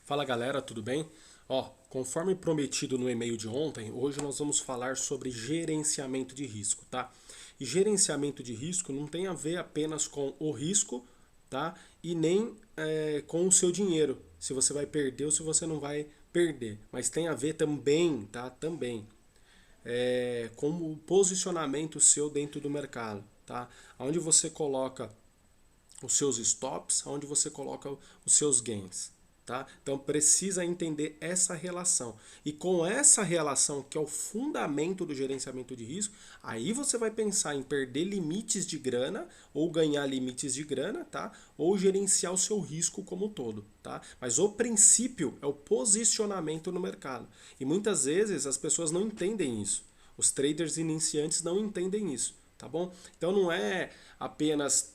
Fala galera, tudo bem? Ó, conforme prometido no e-mail de ontem, hoje nós vamos falar sobre gerenciamento de risco, tá? E gerenciamento de risco não tem a ver apenas com o risco, tá? E nem com o seu dinheiro, se você vai perder ou se você não vai perder. Mas tem a ver também, tá? Também com o posicionamento seu dentro do mercado, tá? Onde você coloca os seus stops, onde você coloca os seus gains. Tá? Então precisa entender essa relação. E com essa relação, que é o fundamento do gerenciamento de risco, aí você vai pensar em perder limites de grana ou ganhar limites de grana, tá? Ou gerenciar o seu risco como um todo. Tá? Mas o princípio é o posicionamento no mercado. E muitas vezes as pessoas não entendem isso. Os traders iniciantes não entendem isso. Tá bom? Então não é apenas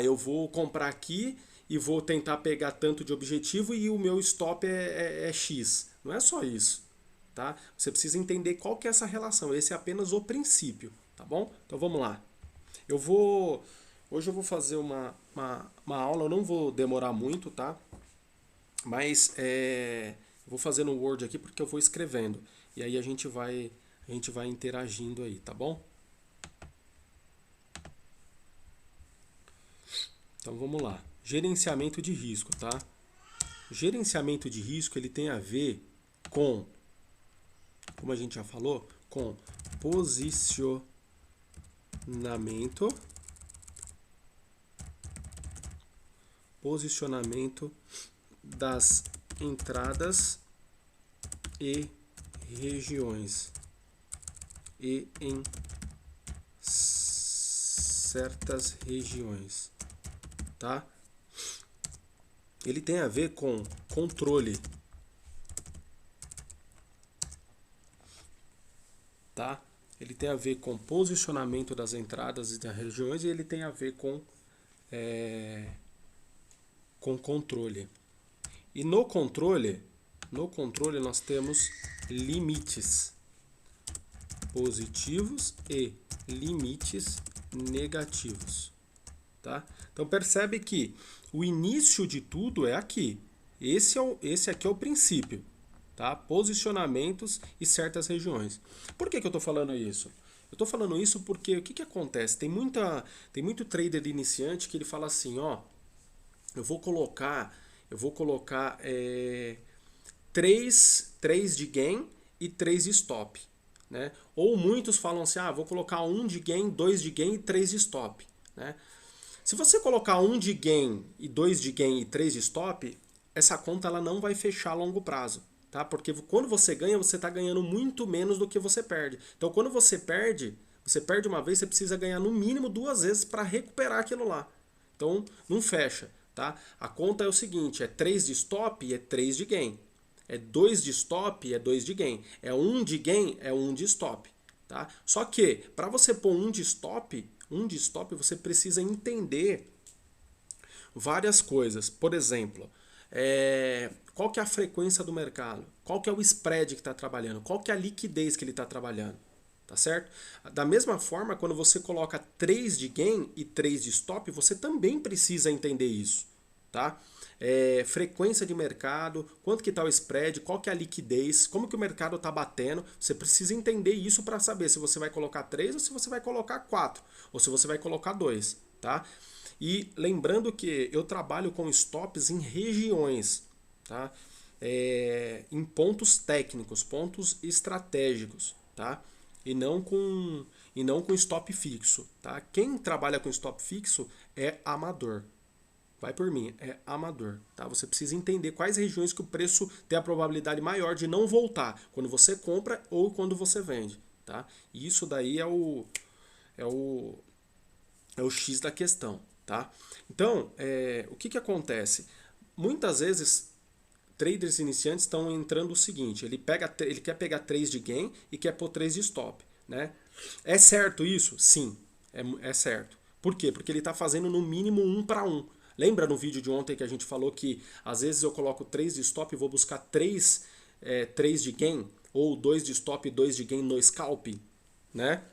eu vou comprar aqui e vou tentar pegar tanto de objetivo e o meu stop é X. Não é só isso, tá? Você precisa entender qual que é essa relação. Esse é apenas o princípio, tá bom? Então vamos lá. Eu vou Hoje eu vou fazer uma aula, eu não vou demorar muito, tá? Mas vou fazer no Word aqui porque eu vou escrevendo. E aí a gente vai interagindo aí, tá bom? Então vamos lá. Gerenciamento de risco, tá? Gerenciamento de risco ele tem a ver com, como a gente já falou, com posicionamento das entradas e regiões e em certas regiões, tá? Ele tem a ver com controle, tá? Ele tem a ver com posicionamento das entradas e das regiões e ele tem a ver com controle. E no controle nós temos limites positivos e limites negativos, tá? Então percebe que o início de tudo é aqui. Esse aqui é o princípio, tá? Posicionamentos e certas regiões. Por que eu estou falando isso? Eu estou falando isso porque o que acontece? Tem muito trader iniciante que ele fala assim, ó, eu vou colocar 3 de gain e 3 de stop. Né? Ou muitos falam assim, vou colocar 1 de gain, 2 de gain e 3 de stop. Né? Se você colocar 1 de gain e 2 de gain e 3 de stop, essa conta ela não vai fechar a longo prazo. Tá? Porque quando você ganha, você está ganhando muito menos do que você perde. Então quando você perde uma vez, você precisa ganhar no mínimo 2 vezes para recuperar aquilo lá. Então não fecha. Tá? A conta é o seguinte, é 3 de stop e é 3 de gain. É 2 de stop e é 2 de gain. É 1 de gain, é 1 de stop. Tá? Só que, para você pôr 1 de stop, você precisa entender várias coisas. Por exemplo, qual que é a frequência do mercado? Qual que é o spread que está trabalhando? Qual que é a liquidez que ele está trabalhando? Tá certo? Da mesma forma, quando você coloca 3 de gain e 3 de stop, você também precisa entender isso. Tá? Frequência de mercado, quanto que está o spread, qual que é a liquidez, como que o mercado está batendo. Você precisa entender isso para saber se você vai colocar 3 ou se você vai colocar 4, ou se você vai colocar 2. Tá? E lembrando que eu trabalho com stops em regiões, tá? Em pontos técnicos, pontos estratégicos. Tá? E não com stop fixo, tá? Quem trabalha com stop fixo é amador. Vai por mim, é amador, tá? Você precisa entender quais regiões que o preço tem a probabilidade maior de não voltar, quando você compra ou quando você vende, tá? E isso daí é o X da questão, tá? Então, o que acontece? Muitas vezes traders iniciantes estão entrando o seguinte, ele quer pegar 3 de gain e quer pôr 3 de stop. Né? É certo isso? Sim, é certo. Por quê? Porque ele está fazendo no mínimo 1 para 1. Lembra no vídeo de ontem que a gente falou que às vezes eu coloco 3 de stop e vou buscar 3 de gain? Ou 2 de stop e 2 de gain no scalp? Né?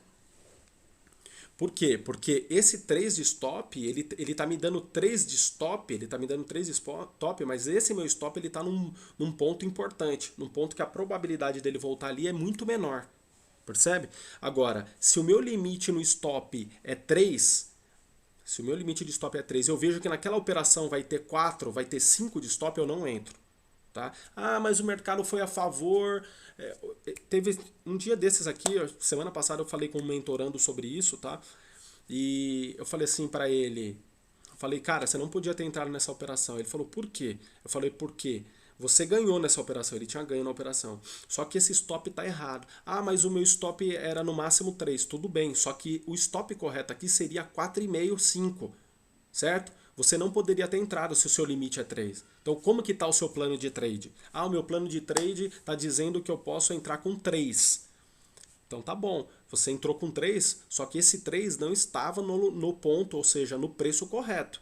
Por quê? Porque esse 3 de stop, ele tá me dando 3 de stop, ele tá me dando 3 de stop, mas esse meu stop ele tá num ponto importante, num ponto que a probabilidade dele voltar ali é muito menor. Percebe? Agora, se o meu limite no stop é 3, se o meu limite de stop é 3, eu vejo que naquela operação vai ter 4, vai ter 5 de stop, eu não entro. Tá? Ah, mas o mercado foi a favor. Teve um dia desses aqui, semana passada eu falei com um mentorando sobre isso, tá? E eu falei assim pra ele, eu falei, cara, você não podia ter entrado nessa operação. Ele falou, por quê? Eu falei, por quê? Você ganhou nessa operação, ele tinha ganho na operação. Só que esse stop tá errado. Ah, mas o meu stop era no máximo 3, tudo bem. Só que o stop correto aqui seria 4,5, 5, certo? Você não poderia ter entrado se o seu limite é 3. Então, como que está o seu plano de trade? Ah, o meu plano de trade está dizendo que eu posso entrar com 3. Então tá bom, você entrou com 3, só que esse 3 não estava no ponto, ou seja, no preço correto.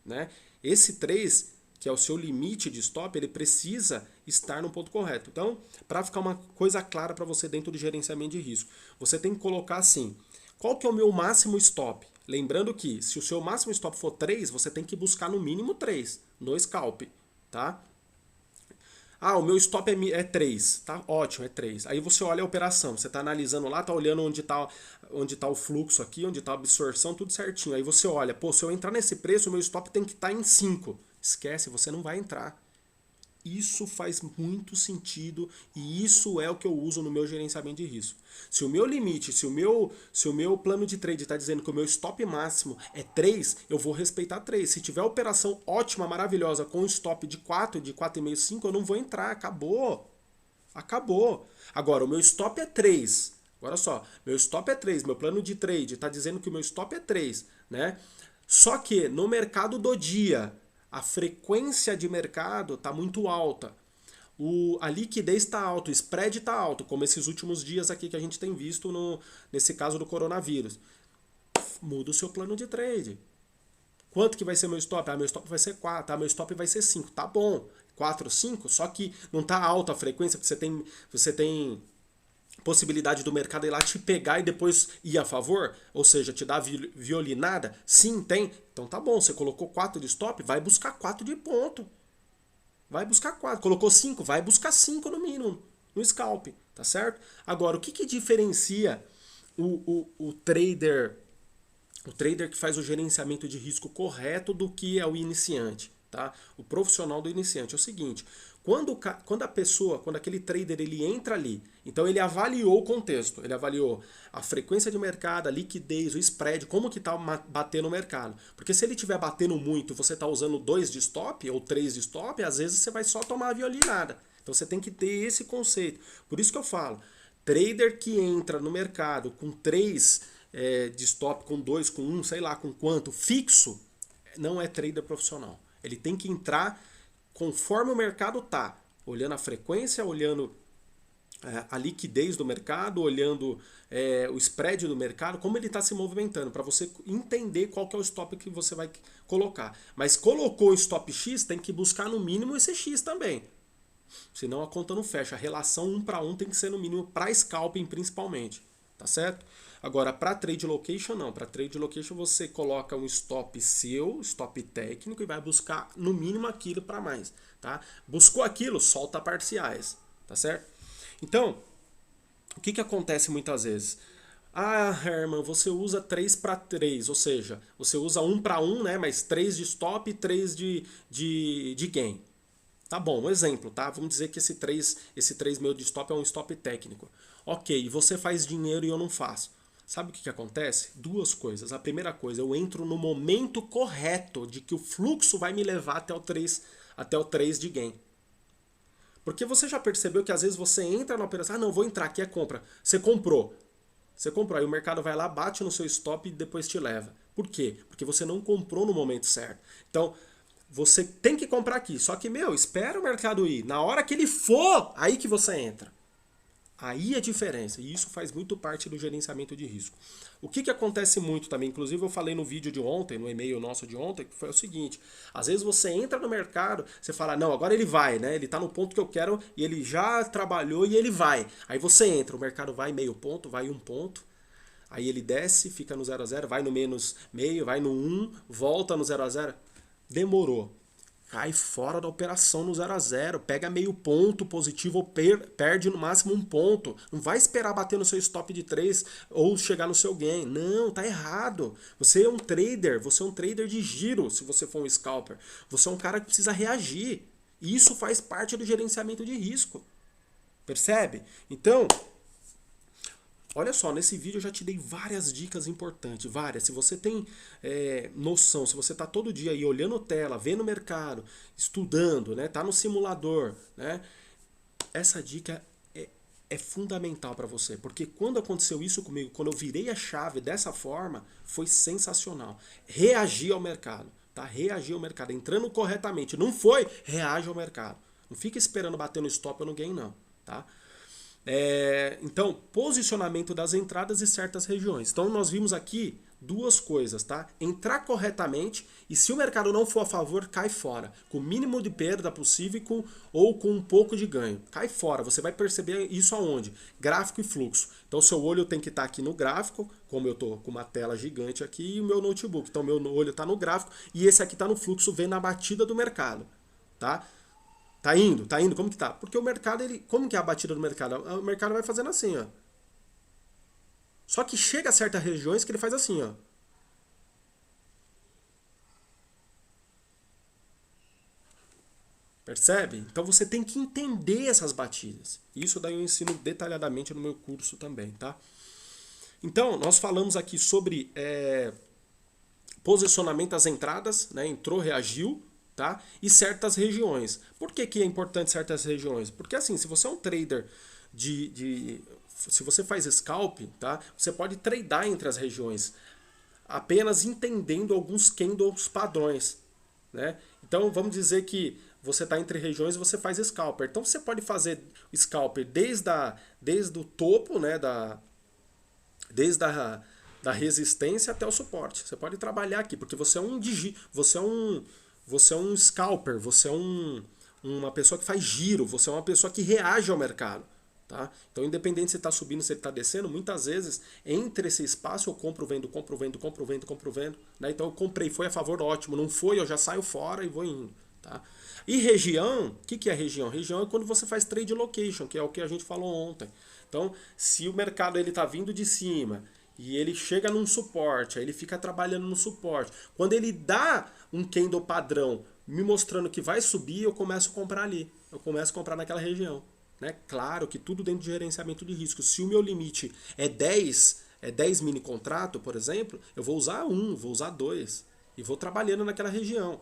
Né? Esse 3, que é o seu limite de stop, ele precisa estar no ponto correto. Então, para ficar uma coisa clara para você dentro do gerenciamento de risco, você tem que colocar assim, qual que é o meu máximo stop? Lembrando que se o seu máximo stop for 3, você tem que buscar no mínimo 3 no scalp, tá? Ah, o meu stop é 3, tá? Ótimo, é 3. Aí você olha a operação, você está analisando lá, está olhando onde tá o fluxo aqui, onde está a absorção, tudo certinho. Aí você olha, pô, se eu entrar nesse preço, o meu stop tem que estar em 5. Esquece, você não vai entrar. Isso faz muito sentido e isso é o que eu uso no meu gerenciamento de risco. Se o meu limite, se o meu plano de trade está dizendo que o meu stop máximo é 3, eu vou respeitar 3. Se tiver operação ótima, maravilhosa, com stop de 4, de 4,5, 5, eu não vou entrar. Acabou. Acabou. Agora, o meu stop é 3. Agora só, meu stop é 3, meu plano de trade está dizendo que o meu stop é 3, né? Só que no mercado do dia, a frequência de mercado está muito alta. A liquidez está alta, o spread está alto, como esses últimos dias aqui que a gente tem visto nesse caso do coronavírus. Muda o seu plano de trade. Quanto que vai ser meu stop? Ah, meu stop vai ser 4, meu stop vai ser 5. Tá bom, 4, 5, só que não está alta a frequência, porque você tem possibilidade do mercado ir lá te pegar e depois ir a favor, ou seja, te dar violinada? Sim, tem. Então tá bom, você colocou 4 de stop, vai buscar 4 de ponto. Vai buscar 4. Colocou 5, vai buscar 5 no mínimo, no scalp, tá certo? Agora, o que diferencia o trader que faz o gerenciamento de risco correto do que é o iniciante? Tá? O profissional do iniciante é o seguinte, quando aquele trader ele entra ali, então ele avaliou o contexto, ele avaliou a frequência de mercado, a liquidez, o spread, como que está batendo o mercado. Porque se ele estiver batendo muito, você está usando 2 de stop ou 3 de stop, às vezes você vai só tomar a violinada. Então você tem que ter esse conceito. Por isso que eu falo, trader que entra no mercado com 3 de stop, com 2, com 1, sei lá com quanto, fixo, não é trader profissional. Ele tem que entrar conforme o mercado tá, olhando a frequência, olhando a liquidez do mercado, olhando o spread do mercado, como ele está se movimentando, para você entender qual que é o stop que você vai colocar. Mas colocou o stop X, tem que buscar no mínimo esse X também. Senão a conta não fecha. A relação 1 para 1 tem que ser no mínimo para scalping principalmente. Tá certo? Agora, para trade location, não. Para trade location, você coloca um stop seu, stop técnico, e vai buscar no mínimo aquilo para mais. Tá? Buscou aquilo, solta parciais. Tá certo? Então, o que acontece muitas vezes? Ah, Herman, você usa 3 para 3, ou seja, você usa 1 para 1, né, mas 3 de stop e 3 de gain. Tá bom, um exemplo, tá? Vamos dizer que esse 3 meu de stop é um stop técnico. Ok, você faz dinheiro e eu não faço. Sabe o que acontece? Duas coisas. A primeira coisa, eu entro no momento correto de que o fluxo vai me levar até o 3 de gain. Porque você já percebeu que às vezes você entra na operação, não, vou entrar, aqui é compra. Você comprou, aí o mercado vai lá, bate no seu stop e depois te leva. Por quê? Porque você não comprou no momento certo. Então, você tem que comprar aqui. Só que, espera o mercado ir. Na hora que ele for, aí que você entra. Aí é a diferença. E isso faz muito parte do gerenciamento de risco. O que acontece muito também, inclusive eu falei no vídeo de ontem, no e-mail nosso de ontem, que foi o seguinte. Às vezes você entra no mercado, você fala, não, agora ele vai, né? Ele está no ponto que eu quero e ele já trabalhou e ele vai. Aí você entra, o mercado vai meio ponto, vai 1 ponto. aí ele desce, fica no 0 a 0, vai no menos meio, vai no 1, volta no 0 a 0. Demorou. Cai fora da operação no 0 a 0, pega meio ponto positivo ou perde no máximo um ponto. Não vai esperar bater no seu stop de 3 ou chegar no seu gain. Não, tá errado. Você é um trader de giro, se você for um scalper. Você é um cara que precisa reagir. E isso faz parte do gerenciamento de risco. Percebe? Então, olha só, nesse vídeo eu já te dei várias dicas importantes, várias. Se você tem noção, se você está todo dia aí olhando tela, vendo o mercado, estudando, né, tá no simulador, né, essa dica é fundamental para você. Porque quando aconteceu isso comigo, quando eu virei a chave dessa forma, foi sensacional. Reagir ao mercado, tá? Reagir ao mercado, entrando corretamente. Não foi, reage ao mercado. Não fica esperando bater no stop ou no gain, não, tá? Então, posicionamento das entradas e certas regiões. Então, nós vimos aqui duas coisas, tá? Entrar corretamente e se o mercado não for a favor, cai fora. Com o mínimo de perda possível ou com um pouco de ganho. Cai fora. Você vai perceber isso aonde? Gráfico e fluxo. Então, seu olho tem que estar aqui no gráfico, como eu estou com uma tela gigante aqui e o meu notebook. Então, meu olho está no gráfico e esse aqui está no fluxo, vendo a batida do mercado, tá? Tá indo, como que tá? Porque o mercado, como que é a batida do mercado? O mercado vai fazendo assim, ó. Só que chega a certas regiões que ele faz assim, ó. Percebe? Então você tem que entender essas batidas. Isso daí eu ensino detalhadamente no meu curso também, tá? Então, nós falamos aqui sobre posicionamento das entradas, né? Entrou, reagiu, tá? E certas regiões. Por que que é importante certas regiões? Porque assim, se você é um trader se você faz scalp, tá? Você pode tradar entre as regiões, apenas entendendo alguns candles padrões, né? Então vamos dizer que você está entre regiões e você faz scalper. Então você pode fazer scalper desde o topo, né? Desde da resistência até o suporte. Você pode trabalhar aqui, porque você é um scalper, você é uma pessoa que faz giro, você é uma pessoa que reage ao mercado. Tá? Então, independente se está subindo, se ele está descendo, muitas vezes, entre esse espaço eu compro, vendo, compro, vendo, compro, vendo, compro, vendo. Né? Então eu comprei, foi a favor, ótimo. Não foi, eu já saio fora e vou indo. Tá? E região, o que é região? Região é quando você faz trade location, que é o que a gente falou ontem. Então, se o mercado está vindo de cima e ele chega num suporte, aí ele fica trabalhando no suporte. Quando ele dá um candle padrão me mostrando que vai subir, eu começo a comprar ali. Eu começo a comprar naquela região. Né? Claro que tudo dentro de gerenciamento de risco. Se o meu limite é 10 mini contrato, por exemplo, eu vou usar 1, vou usar 2 e vou trabalhando naquela região.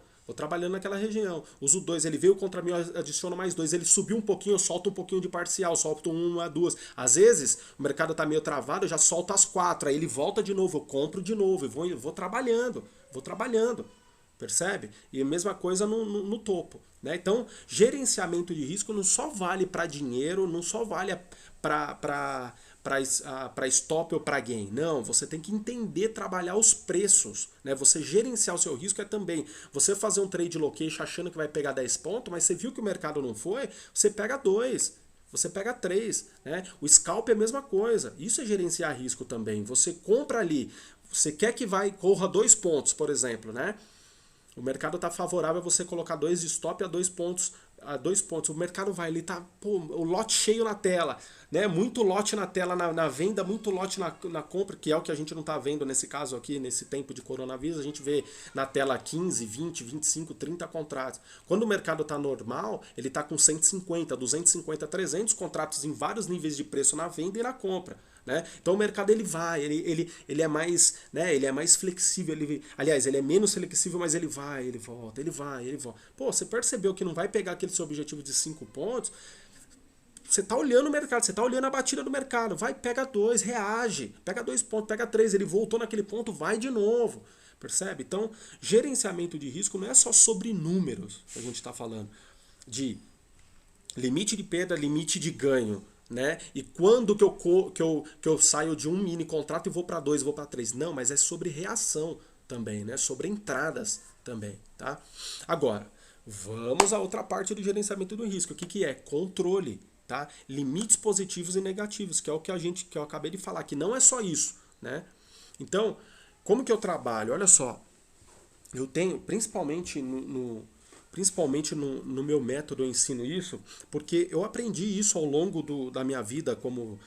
Uso 2, ele veio contra mim, eu adiciono mais 2. Ele subiu um pouquinho, eu solto um pouquinho de parcial, solto 1 a 2. Às vezes, o mercado está meio travado, eu já solto as 4. Aí ele volta de novo, eu compro de novo, eu vou trabalhando. Percebe? E a mesma coisa no topo. Né? Então, gerenciamento de risco não só vale para dinheiro, não só vale para stop ou para gain. Não, você tem que entender, trabalhar os preços. Né? Você gerenciar o seu risco é também você fazer um trade location achando que vai pegar 10 pontos, mas você viu que o mercado não foi, você pega 2. Você pega 3. Né? O scalp é a mesma coisa. Isso é gerenciar risco também. Você compra ali, você quer que corra 2 pontos, por exemplo, né? O mercado está favorável a você colocar 2 de stop a 2 pontos. O mercado vai, ele tá, o lote cheio na tela, né? Muito lote na tela na venda, muito lote na compra, que é o que a gente não está vendo nesse caso aqui, nesse tempo de coronavírus. A gente vê na tela 15, 20, 25, 30 contratos. Quando o mercado está normal, ele está com 150, 250, 300 contratos em vários níveis de preço na venda e na compra. Né? Então o mercado ele é mais, né? Ele é mais flexível, aliás, ele é menos flexível, mas ele vai, ele volta. Pô, você percebeu que não vai pegar aquele seu objetivo de 5 pontos? Você está olhando o mercado, você está olhando a batida do mercado, vai, pega 2, reage, pega 2 pontos, pega 3, ele voltou naquele ponto, vai de novo. Percebe? Então, gerenciamento de risco não é só sobre números que a gente está falando, de limite de perda, limite de ganho. Né? E quando que eu saio de um mini contrato e vou para 2, vou para 3? Não, mas é sobre reação também, né? Sobre entradas também, tá? Agora, vamos à outra parte do gerenciamento do risco. O que é? Controle, tá? Limites positivos e negativos, que é o que eu acabei de falar, que não é só isso, né? Então, como que eu trabalho? Olha só, eu tenho, principalmente no meu método eu ensino isso, porque eu aprendi isso ao longo da minha vida como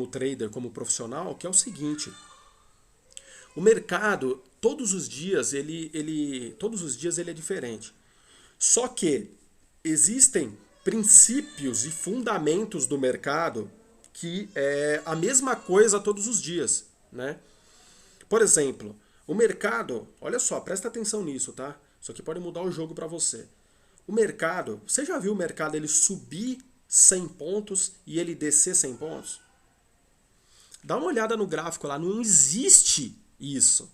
trader, como profissional, que é o seguinte: o mercado, todos os dias ele é diferente. Só que existem princípios e fundamentos do mercado que é a mesma coisa todos os dias, né? Por exemplo, o mercado, olha só, presta atenção nisso, tá? Isso aqui pode mudar o jogo para você. O mercado, você já viu o mercado ele subir 100 pontos e ele descer 100 pontos? Dá uma olhada no gráfico lá, não existe isso.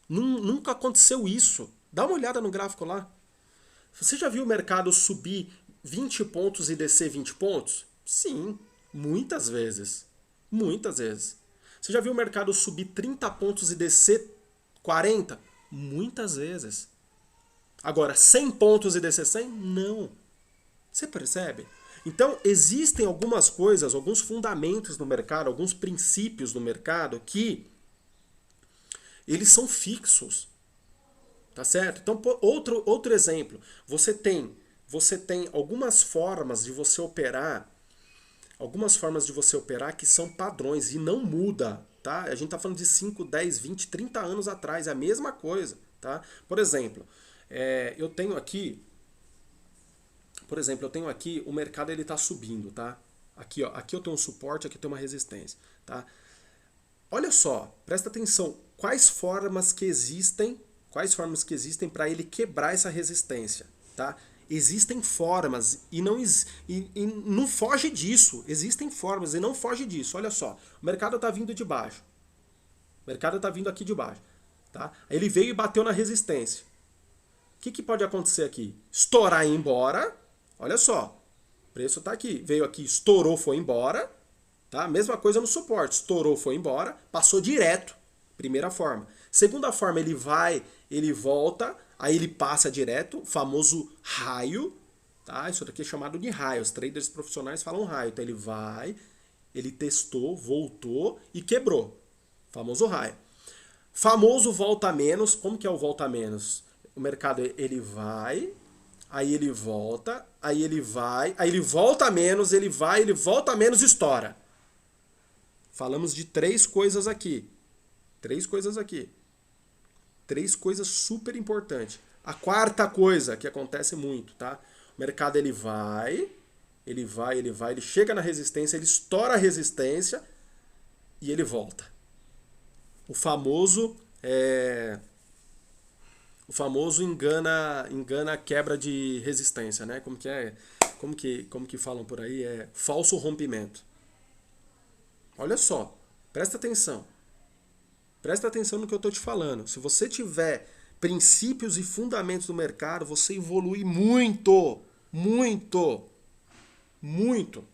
Nunca aconteceu isso. Dá uma olhada no gráfico lá. Você já viu o mercado subir 20 pontos e descer 20 pontos? Sim, muitas vezes. Muitas vezes. Você já viu o mercado subir 30 pontos e descer 40? Muitas vezes. Agora, 100 pontos e descer 100? Não. Você percebe? Então, existem algumas coisas, alguns fundamentos no mercado, alguns princípios no mercado que eles são fixos. Tá certo? Então, outro exemplo. Você tem algumas formas de você operar, que são padrões e não muda, tá? A gente tá falando de 5, 10, 20, 30 anos atrás, é a mesma coisa, tá? Por exemplo, eu tenho aqui o mercado ele tá subindo, tá? Aqui, ó, aqui eu tenho um suporte, aqui eu tenho uma resistência, tá? Olha só, presta atenção, quais formas que existem para ele quebrar essa resistência, tá? Existem formas e não foge disso. Existem formas e não foge disso. Olha só, o mercado está vindo de baixo. O mercado está vindo aqui de baixo, tá? Ele veio e bateu na resistência. O que pode acontecer aqui? Estourar e ir embora. Olha só, o preço está aqui. Veio aqui, estourou, foi embora. Tá? Mesma coisa no suporte. Estourou, foi embora. Passou direto. Primeira forma. Segunda forma, ele volta, aí ele passa direto, famoso raio, tá? Isso daqui é chamado de raio. Os traders profissionais falam raio. Então ele testou, voltou e quebrou. Famoso raio. Famoso volta menos. Como que é o volta menos? O mercado ele vai, aí ele volta, aí ele vai, aí ele volta menos, ele vai, ele volta menos e estoura. Falamos de três coisas aqui. Três coisas super importantes. A quarta coisa que acontece muito, tá? O mercado ele chega na resistência, ele estoura a resistência e ele volta. O famoso engana quebra de resistência, né? Como que falam por aí? É falso rompimento. Olha só, presta atenção. Presta atenção no que eu estou te falando. Se você tiver princípios e fundamentos do mercado, você evolui muito, muito, muito.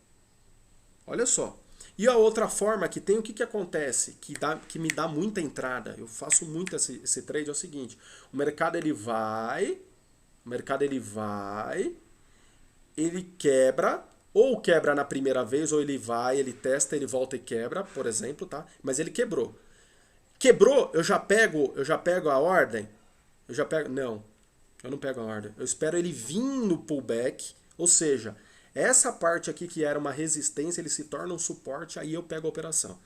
Olha só. E a outra forma que tem, o que acontece? Que me dá muita entrada. Eu faço muito esse trade, é o seguinte. O mercado ele vai, ele quebra, ou quebra na primeira vez, ou ele vai, ele testa, ele volta e quebra, por exemplo, tá? Mas ele quebrou. Quebrou, eu já pego a ordem? Não, eu não pego a ordem. Eu espero ele vir no pullback, ou seja, essa parte aqui que era uma resistência, ele se torna um suporte, aí eu pego a operação.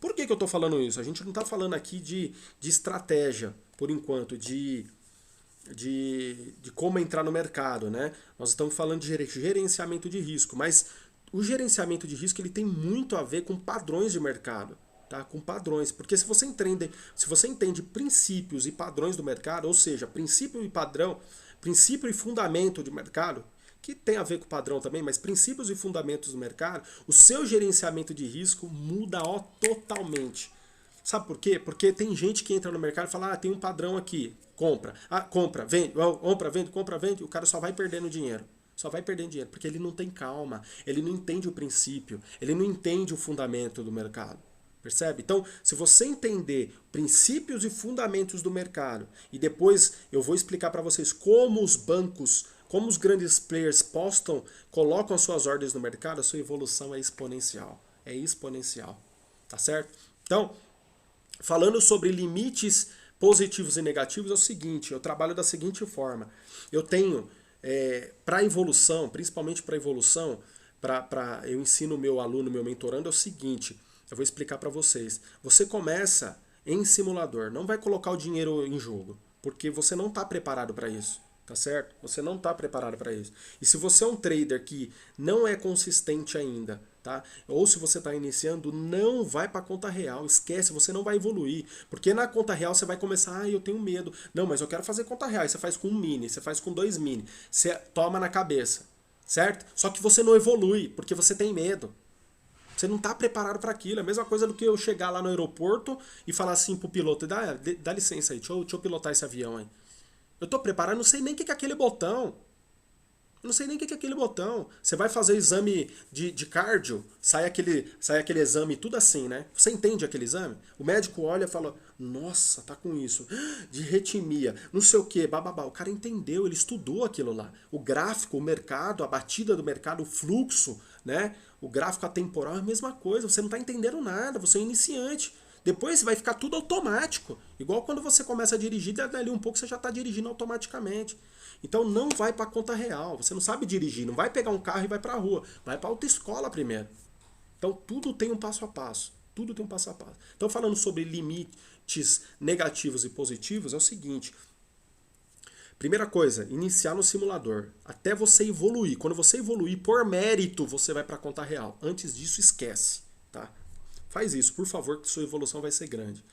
Por que eu estou falando isso? A gente não está falando aqui de estratégia, por enquanto, de como entrar no mercado, né? Nós estamos falando de gerenciamento de risco, mas o gerenciamento de risco ele tem muito a ver com padrões de mercado. Tá? Com padrões, porque se você entende princípios e padrões do mercado, ou seja, princípio e fundamento de mercado, que tem a ver com padrão também, mas princípios e fundamentos do mercado, o seu gerenciamento de risco muda totalmente. Sabe por quê? Porque tem gente que entra no mercado e fala, tem um padrão aqui, compra, vende, compra, vende, o cara só vai perdendo dinheiro. Porque ele não tem calma, ele não entende o princípio, ele não entende o fundamento do mercado. Percebe? Então, se você entender princípios e fundamentos do mercado, e depois eu vou explicar para vocês como os bancos, como os grandes players colocam as suas ordens no mercado, a sua evolução é exponencial. É exponencial. Tá certo? Então, falando sobre limites positivos e negativos, é o seguinte, eu trabalho da seguinte forma. Eu tenho, para evolução, principalmente para evolução, eu ensino o meu aluno, meu mentorando, é o seguinte, eu vou explicar para vocês. Você começa em simulador, não vai colocar o dinheiro em jogo, porque você não está preparado para isso. Tá certo? Você não está preparado para isso. E se você é um trader que não é consistente ainda, tá? Ou se você está iniciando, não vai para a conta real. Esquece, você não vai evoluir. Porque na conta real você vai começar, eu tenho medo. Não, mas eu quero fazer conta real. E você faz com um mini, você faz com 2 mini. Você toma na cabeça, certo? Só que você não evolui, porque você tem medo. Você não está preparado para aquilo. É a mesma coisa do que eu chegar lá no aeroporto e falar assim pro piloto, dá licença aí, deixa eu pilotar esse avião aí. Eu tô preparado, não sei nem o que é aquele botão. Eu não sei nem o que é aquele botão. Você vai fazer exame de cardio, sai aquele exame tudo assim, né? Você entende aquele exame? O médico olha e fala, nossa, tá com isso. De arritmia, não sei o que, bababá. O cara entendeu, ele estudou aquilo lá. O gráfico, o mercado, a batida do mercado, o fluxo, né? O gráfico atemporal é a mesma coisa. Você não tá entendendo nada, você é um iniciante. Depois vai ficar tudo automático. Igual quando você começa a dirigir, dali um pouco você já está dirigindo automaticamente. Então não vai para a conta real. Você não sabe dirigir, não vai pegar um carro e vai para a rua. Vai para a autoescola primeiro. Então tudo tem um passo a passo. Tudo tem um passo a passo. Então falando sobre limites negativos e positivos, é o seguinte. Primeira coisa, iniciar no simulador. Até você evoluir. Quando você evoluir, por mérito, você vai para a conta real. Antes disso, esquece. Tá? Faz isso, por favor, que sua evolução vai ser grande.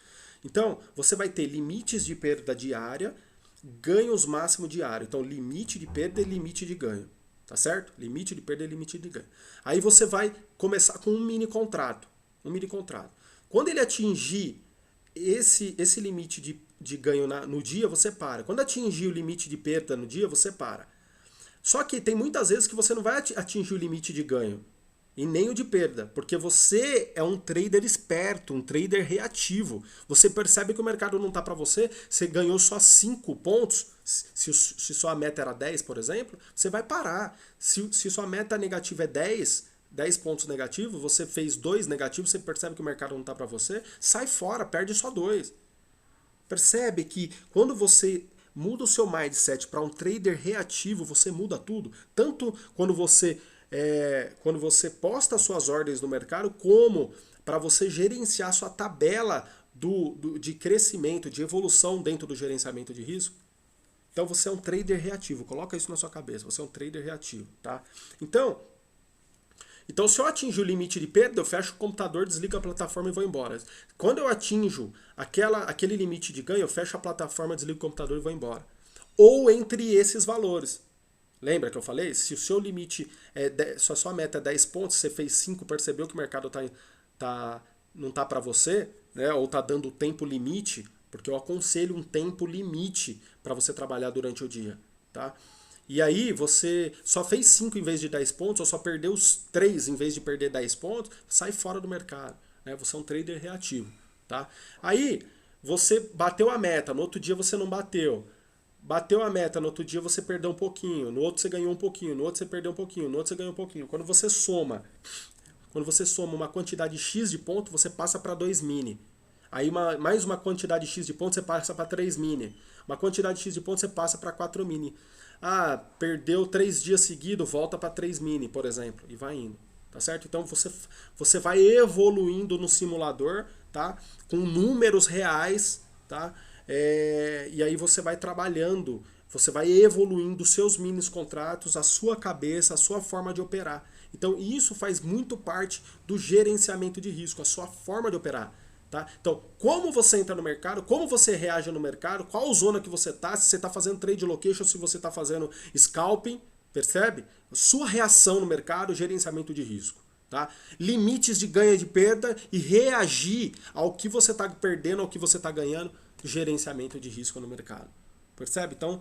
Então, você vai ter limites de perda diária, ganhos máximo diário. Então, limite de perda e limite de ganho. Tá certo? Limite de perda e limite de ganho. Aí você vai começar com um mini contrato. Um mini contrato. Quando ele atingir esse limite de ganho no dia, você para. Quando atingir o limite de perda no dia, você para. Só que tem muitas vezes que você não vai atingir o limite de ganho. E nem o de perda, porque você é um trader esperto, um trader reativo. Você percebe que o mercado não está para você, você ganhou só 5 pontos, se sua meta era 10, por exemplo, você vai parar. Se sua meta negativa é 10 pontos negativos, você fez 2 negativos, você percebe que o mercado não está para você, sai fora, perde só 2. Percebe que quando você muda o seu mindset para um trader reativo, você muda tudo. Tanto quando você posta suas ordens no mercado, como para você gerenciar sua tabela de crescimento, de evolução dentro do gerenciamento de risco. Então você é um trader reativo, coloca isso na sua cabeça, você é um trader reativo, tá? Então se eu atinjo o limite de perda, eu fecho o computador, desligo a plataforma e vou embora. Quando eu atinjo aquele limite de ganho, eu fecho a plataforma, desligo o computador e vou embora. Ou entre esses valores. Lembra que eu falei? Se o seu limite se a sua meta é 10 pontos, você fez 5, percebeu que o mercado não está para você, né? Ou está dando tempo limite, porque eu aconselho um tempo limite para você trabalhar durante o dia, tá? E aí você só fez 5 em vez de 10 pontos, ou só perdeu os 3 em vez de perder 10 pontos, sai fora do mercado, né? Você é um trader reativo, tá? Aí você bateu a meta, no outro dia você não bateu. Bateu a meta, no outro dia você perdeu um pouquinho, no outro você ganhou um pouquinho, no outro você perdeu um pouquinho, no outro você ganhou um pouquinho. Quando você soma uma quantidade X de pontos, você passa para 2 mini. Aí mais uma quantidade X de pontos, você passa para 3 mini. Uma quantidade X de pontos, você passa para 4 mini. Ah, perdeu 3 dias seguidos, volta para 3 mini, por exemplo, e vai indo. Tá certo? Então você vai evoluindo no simulador, tá? Com números reais, tá? E aí você vai trabalhando, você vai evoluindo os seus mini contratos, a sua cabeça, a sua forma de operar. Então isso faz muito parte do gerenciamento de risco, a sua forma de operar. Tá? Então, como você entra no mercado, como você reage no mercado, qual zona que você está, se você está fazendo trade location, se você está fazendo scalping, percebe? Sua reação no mercado, gerenciamento de risco. Tá? Limites de ganho e de perda e reagir ao que você está perdendo, ao que você está ganhando, gerenciamento de risco no mercado. Percebe? Então,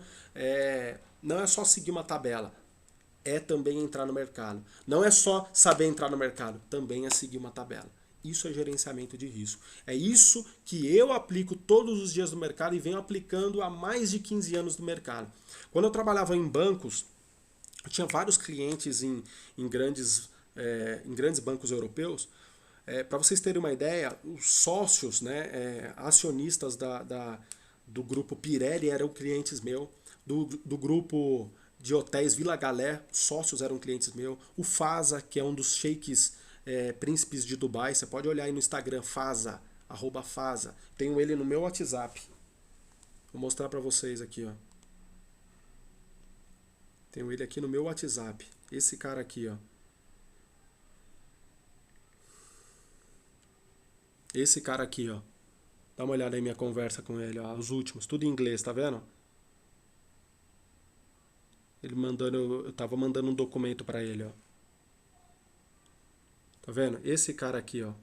não é só seguir uma tabela, é também entrar no mercado. Não é só saber entrar no mercado, também é seguir uma tabela. Isso é gerenciamento de risco. É isso que eu aplico todos os dias no mercado e venho aplicando há mais de 15 anos no mercado. Quando eu trabalhava em bancos, eu tinha vários clientes em grandes bancos europeus. Para vocês terem uma ideia, os sócios, né, acionistas do grupo Pirelli eram clientes meus, do grupo de hotéis Vila Galé, sócios eram clientes meus, o Fasa, que é um dos sheiks príncipes de Dubai, você pode olhar aí no Instagram, Fasa, @Fasa, tenho ele no meu WhatsApp, vou mostrar para vocês aqui, ó. Tenho ele aqui no meu WhatsApp, esse cara aqui, ó. Esse cara aqui, ó. Dá uma olhada aí minha conversa com ele, ó, os últimos, tudo em inglês, tá vendo? Ele mandando, eu tava mandando um documento para ele, ó. Tá vendo? Esse cara aqui, ó.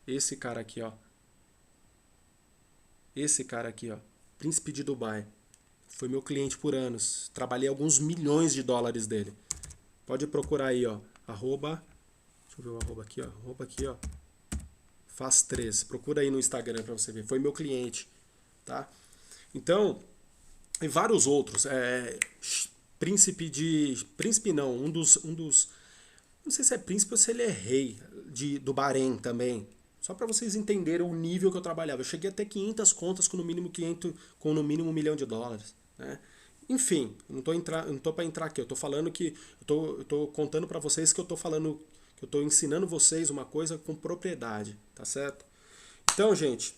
Esse cara aqui, ó. Esse cara aqui, ó. Príncipe de Dubai. Foi meu cliente por anos. Trabalhei alguns milhões de dólares dele. Pode procurar aí, ó. Arroba. Deixa eu ver o arroba aqui, ó. Arroba aqui, ó. Faz3. Procura aí no Instagram pra você ver. Foi meu cliente, tá? Então, e vários outros. Príncipe não, um dos. Não sei se é príncipe ou se ele é rei do Bahrein também. Só para vocês entenderem o nível que eu trabalhava. Eu cheguei até 500 contas com no mínimo $1 milhão. Né? Enfim, não tô para entrar aqui. Eu tô falando que. Eu tô contando para vocês que eu tô falando. Que eu tô ensinando vocês uma coisa com propriedade. Tá certo? Então, gente,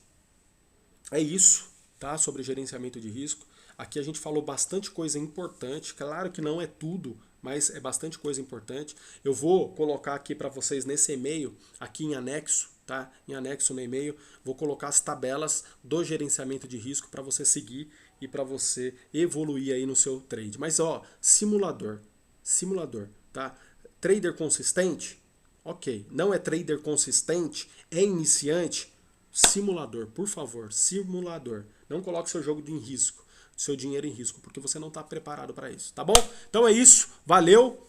é isso, tá? Sobre gerenciamento de risco. Aqui a gente falou bastante coisa importante. Claro que não é tudo, mas é bastante coisa importante. Eu vou colocar aqui para vocês nesse e-mail, aqui em anexo, tá? Em anexo no e-mail, vou colocar as tabelas do gerenciamento de risco para você seguir e para você evoluir aí no seu trade. Mas ó, simulador, tá? Trader consistente? Ok. Não é trader consistente? É iniciante? Simulador, por favor, simulador. Não coloque seu jogo em risco, seu dinheiro em risco, porque você não está preparado para isso, tá bom? Então é isso, valeu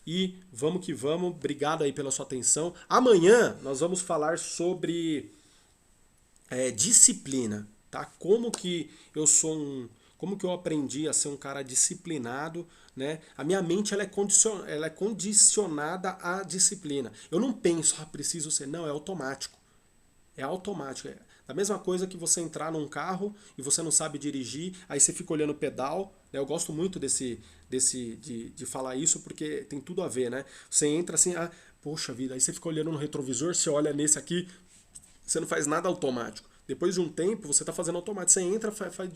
e vamos que vamos. Obrigado aí pela sua atenção. Amanhã nós vamos falar sobre disciplina, tá? Como que eu aprendi a ser um cara disciplinado, né? A minha mente ela é condicionada à disciplina. Eu não penso, preciso ser, não, é automático. É automático. Da mesma coisa que você entrar num carro e você não sabe dirigir, aí você fica olhando o pedal. Né? Eu gosto muito de falar isso porque tem tudo a ver, né? Você entra assim, poxa vida, aí você fica olhando no retrovisor, você olha nesse aqui, você não faz nada automático. Depois de um tempo, você está fazendo automático. Você entra, faz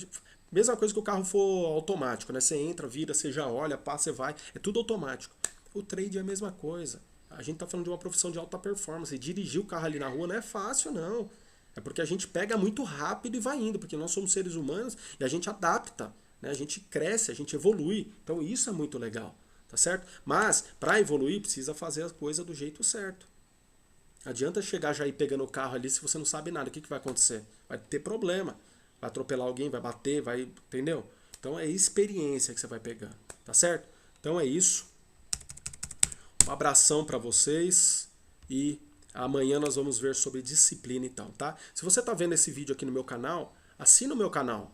mesma coisa que o carro for automático, né? Você entra, vira, você já olha, passa, você vai. É tudo automático. O trade é a mesma coisa. A gente tá falando de uma profissão de alta performance. E dirigir o carro ali na rua não é fácil, não. É porque a gente pega muito rápido e vai indo, porque nós somos seres humanos e a gente adapta, né? A gente cresce, a gente evolui. Então isso é muito legal, tá certo? Mas para evoluir precisa fazer a coisa do jeito certo. Adianta chegar já aí pegando o carro ali se você não sabe nada. O que vai acontecer? Vai ter problema. Vai atropelar alguém, vai bater, vai... Entendeu? Então é experiência que você vai pegando, tá certo? Então é isso. Um abração para vocês e amanhã nós vamos ver sobre disciplina e tal, tá? Se você tá vendo esse vídeo aqui no meu canal, assina o meu canal.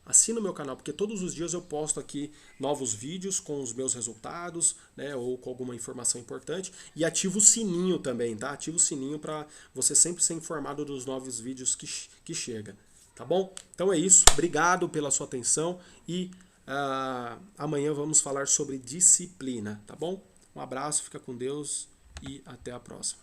Assina o meu canal, porque todos os dias eu posto aqui novos vídeos com os meus resultados, né, ou com alguma informação importante. E ativa o sininho também, tá? Ativa o sininho para você sempre ser informado dos novos vídeos que chega, tá bom? Então é isso, obrigado pela sua atenção e amanhã vamos falar sobre disciplina, tá bom? Um abraço, fica com Deus e até a próxima.